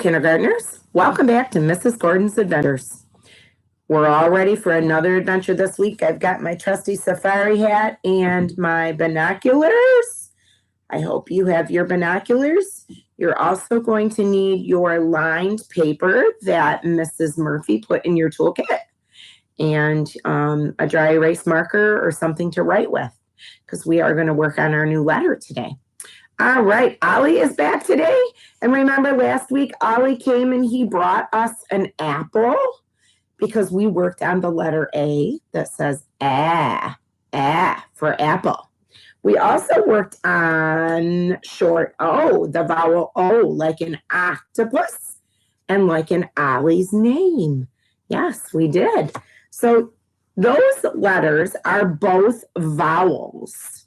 kindergartners. Welcome back to Mrs. Gordon's Adventures. We're all ready for another adventure this week. I've got my trusty safari hat and my binoculars. I hope you have your binoculars. You're also going to need your lined paper that Mrs. Murphy put in your toolkit and a dry erase marker or something to write with because we are going to work on our new letter today. All right, Ollie is back today. And remember last week, Ollie came and he brought us an apple because we worked on the letter A that says for apple. We also worked on short O, the vowel O, like an octopus and like in Ollie's name. Yes, we did. So those letters are both vowels.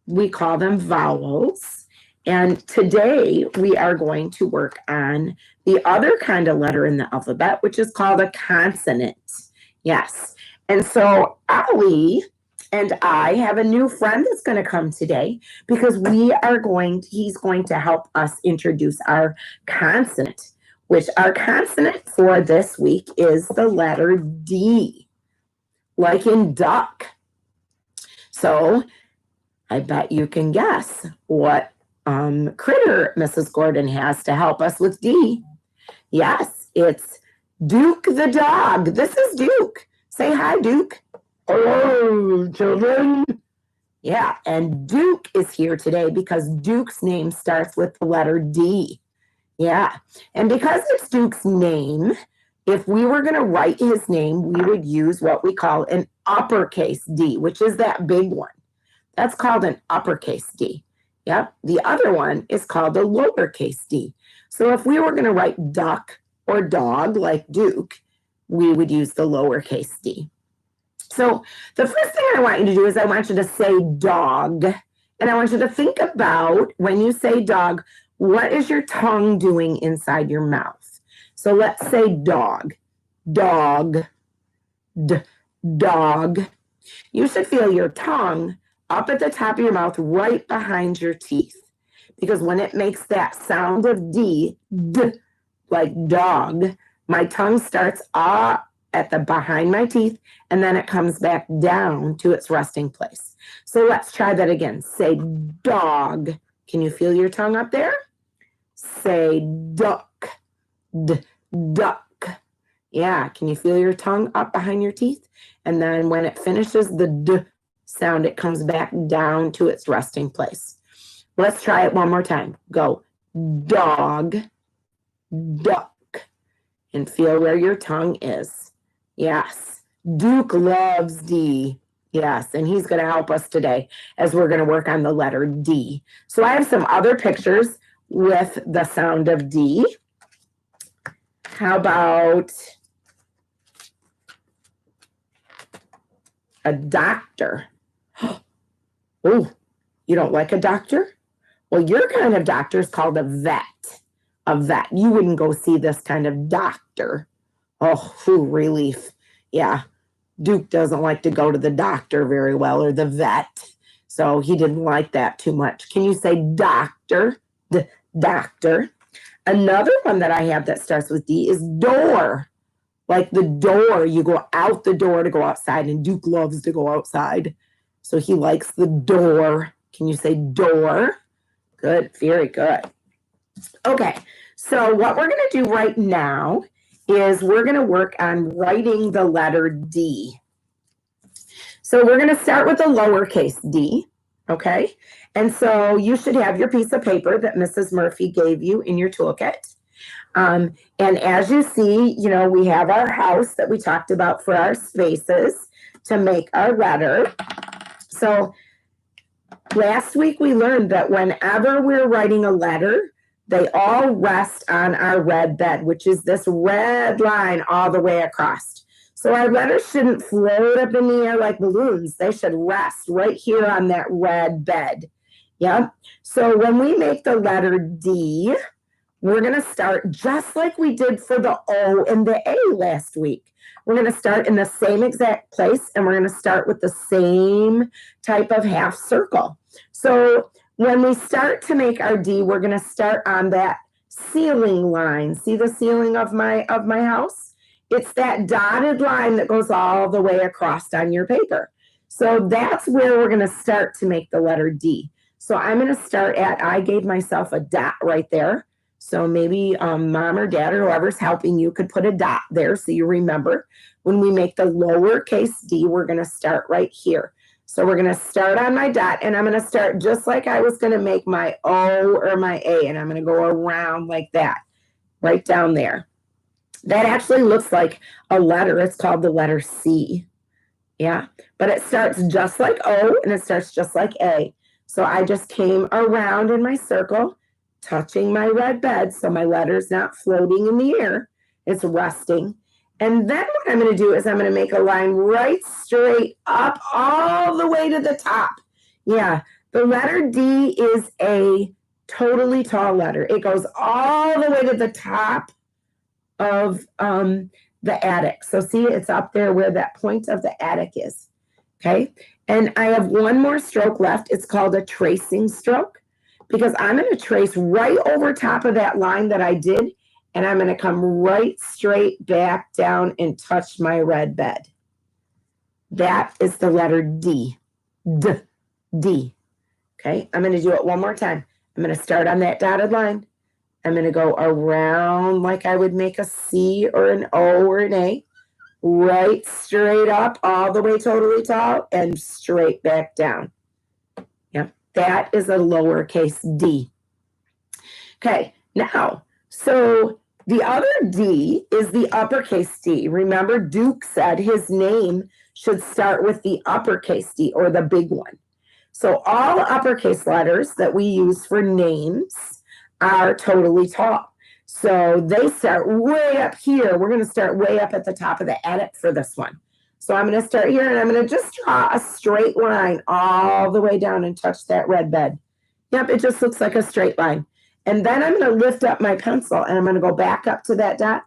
We call them vowels. And today we are going to work on the other kind of letter in the alphabet, which is called a consonant. Yes. And so Ollie and I have a new friend that's going to come today because he's going to help us introduce our consonant, which our consonant for this week is the letter D, like in duck. So I bet you can guess what critter Mrs. Gordon has to help us with D. Yes, it's Duke the dog. This is Duke. Say hi, Duke. Hello, children. Yeah, and Duke is here today because Duke's name starts with the letter D. Yeah, and because it's Duke's name, if we were going to write his name, we would use what we call an uppercase D, which is that big one. That's called an uppercase D. Yep. The other one is called a lowercase d. So if we were going to write duck or dog like Duke, we would use the lowercase d. So the first thing I want you to do is I want you to say dog. And I want you to think about when you say dog, what is your tongue doing inside your mouth? So let's say dog, dog, dog. You should feel your tongue up at the top of your mouth, right behind your teeth. Because when it makes that sound of D, like dog, my tongue starts up at the behind my teeth, and then it comes back down to its resting place. So let's try that again. Say dog. Can you feel your tongue up there? Say duck, duck. Yeah, can you feel your tongue up behind your teeth? And then when it finishes the D sound, it comes back down to its resting place. Let's try it one more time. Go dog, duck, and feel where your tongue is. Yes, Duke loves D. Yes, and he's going to help us today as we're going to work on the letter D. So I have some other pictures with the sound of D. How about a doctor? Oh, you don't like a doctor? Well, your kind of doctor is called a vet. A vet. You wouldn't go see this kind of doctor. Oh, whew, relief. Yeah, Duke doesn't like to go to the doctor very well, or the vet. So he didn't like that too much. Can you say doctor? Doctor. Another one that I have that starts with D is door. Like the door, you go out the door to go outside, and Duke loves to go outside. So he likes the door. Can you say door? Good, very good. Okay, so what we're going to do right now is we're going to work on writing the letter D. So we're going to start with the lowercase d, okay? And so you should have your piece of paper that Mrs. Murphy gave you in your toolkit. And as you see, we have our house that we talked about for our spaces to make our letter. So last week we learned that whenever we're writing a letter, they all rest on our red bed, which is this red line all the way across. So our letters shouldn't float up in the air like balloons. They should rest right here on that red bed. Yep. So when we make the letter D, we're going to start just like we did for the O and the A last week. We're going to start in the same exact place, and we're going to start with the same type of half circle. So when we start to make our D, we're going to start on that ceiling line. See the ceiling of my house? It's that dotted line that goes all the way across on your paper. So that's where we're going to start to make the letter D. So I'm going to start at, I gave myself a dot right there. So maybe mom or dad or whoever's helping you could put a dot there so you remember. When we make the lowercase d, we're going to start right here. So we're going to start on my dot, and I'm going to start just like I was going to make my O or my A, and I'm going to go around like that, right down there. That actually looks like a letter. It's called the letter C. Yeah, but it starts just like O, and it starts just like A. So I just came around in my circle, touching my red bed, so my letter's not floating in the air. It's resting. And then what I'm going to do is I'm going to make a line right straight up all the way to the top. Yeah, the letter D is a totally tall letter. It goes all the way to the top of the attic. So see, it's up there where that point of the attic is. Okay, and I have one more stroke left. It's called a tracing stroke, because I'm going to trace right over top of that line that I did, and I'm going to come right straight back down and touch my red bed. That is the letter D. D. D. Okay, I'm going to do it one more time. I'm going to start on that dotted line. I'm going to go around like I would make a C or an O or an A, right straight up, all the way totally tall, and straight back down. Yeah, that is a lowercase d. Okay, now, so the other D is the uppercase D. Remember, Duke said his name should start with the uppercase D, or the big one. So all uppercase letters that we use for names are totally tall. So they start way up here. We're going to start way up at the top of the attic for this one. So I'm going to start here, and I'm going to just draw a straight line all the way down and touch that red bed. Yep, it just looks like a straight line. And then I'm going to lift up my pencil, and I'm going to go back up to that dot,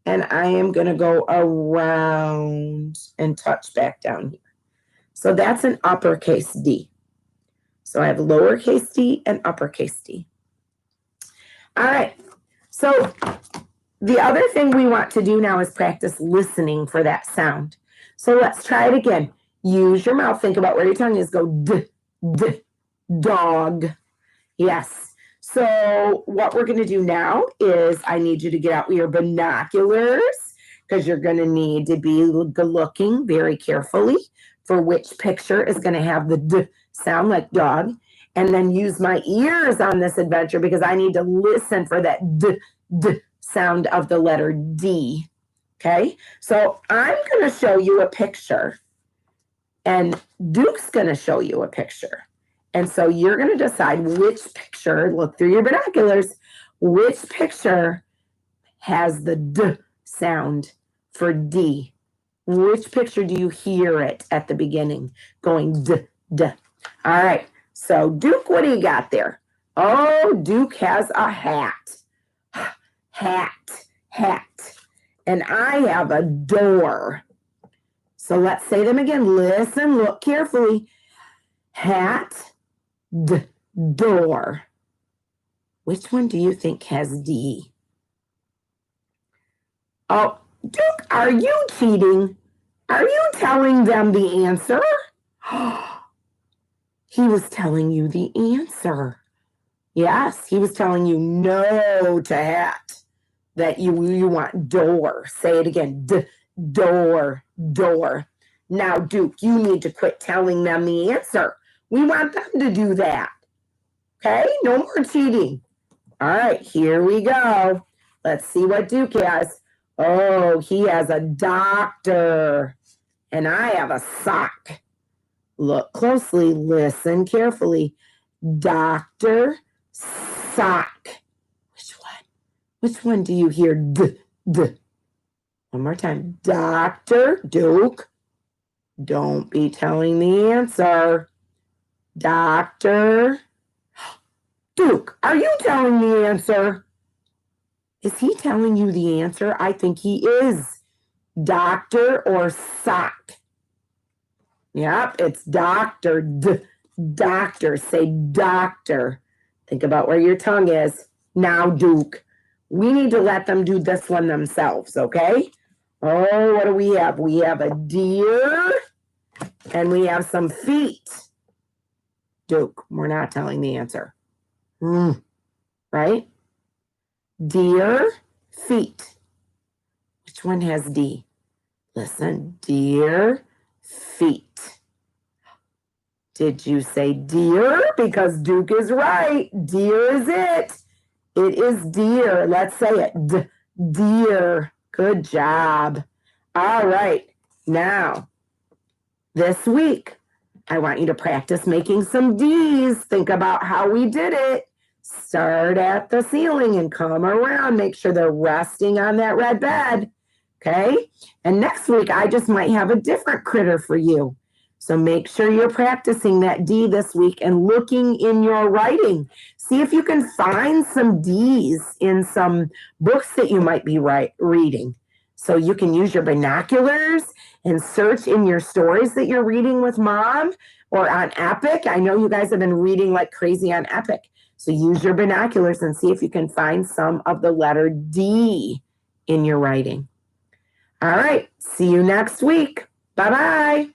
and I am going to go around and touch back down here. So that's an uppercase D. So I have lowercase d and uppercase D. All right. So the other thing we want to do now is practice listening for that sound. So let's try it again. Use your mouth. Think about where your tongue is. Go d, d, dog. Yes. So what we're going to do now is I need you to get out your binoculars, because you're going to need to be looking very carefully for which picture is going to have the d sound, like dog. And then use my ears on this adventure, because I need to listen for that d, d sound of the letter D. Okay, so I'm going to show you a picture, and Duke's going to show you a picture. And so you're going to decide which picture, look through your binoculars, which picture has the D sound for D. Which picture do you hear it at the beginning going D, D? All right. So, Duke, what do you got there? Oh, Duke has a hat. Hat, hat. And I have a door. So let's say them again. Listen, look carefully. Hat, door. Which one do you think has D? Oh, Duke, are you cheating? Are you telling them the answer? He was telling you the answer. Yes, he was telling you no to hat, that you want door. Say it again, door, door. Now, Duke, you need to quit telling them the answer. We want them to do that. Okay, no more cheating. All right, here we go. Let's see what Duke has. Oh, he has a doctor, and I have a sock. Look closely, listen carefully. Doctor, sock. Which one? Which one do you hear? D, D. One more time. Doctor, Duke. Don't be telling the answer. Doctor. Duke, are you telling the answer? Is he telling you the answer? I think he is. Doctor or sock? Yep, it's doctor. Doctor. Say doctor. Think about where your tongue is. Now, Duke, we need to let them do this one themselves, okay? Oh, what do we have? We have a deer and we have some feet. Duke, we're not telling the answer. Right? Deer, feet. Which one has D? Listen, deer, feet. Did you say deer? Because Duke is right. Deer is it. It is deer. Let's say it. Deer. Good job. All right. Now, this week, I want you to practice making some D's. Think about how we did it. Start at the ceiling and come around. Make sure they're resting on that red bed. Okay? And next week, I just might have a different critter for you. So make sure you're practicing that D this week and looking in your writing. See if you can find some D's in some books that you might be reading. So you can use your binoculars and search in your stories that you're reading with mom or on Epic. I know you guys have been reading like crazy on Epic. So use your binoculars and see if you can find some of the letter D in your writing. All right. See you next week. Bye-bye.